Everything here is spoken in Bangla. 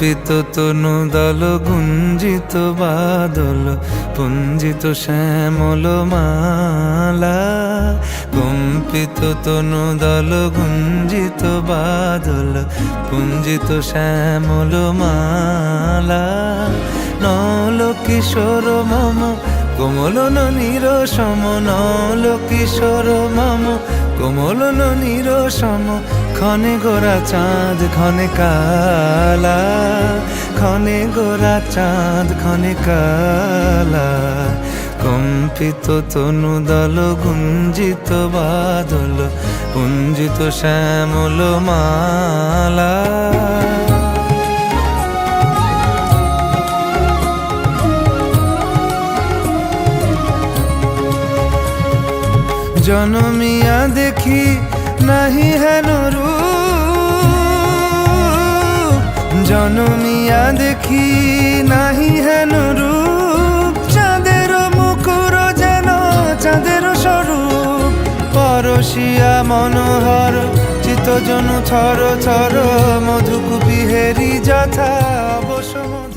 কম্পিত তনু দল গুঞ্জিত বাদল পুঞ্জিত শ্যামল মালা। কম্পিত তনু দল গুঞ্জিত বাদল পুঞ্জিত শ্যামল মালা। নল কিশোর মম কোমলন নিরসম, নল কিশোর মম কোমলন নিরসম। ক্ষণে গোরা চাঁদ ক্ষণে কালা, ক্ষণে গোরা চাঁদ ক্ষণে কালা। কম্পিত তনু দল গুঞ্জিত বাদল পুঞ্জিত শ্যামল মালা। জনমিয়া দেখি নাহি হেন রূপ, জনমিয়া দেখি নাহি হেন রূপ। চাঁদের মুকুর যেন চাঁদের স্বরূপ, পরশিয়া মনোহর চিত্তজনু থর থর। মধুকুপি হেরি যথা অবসর।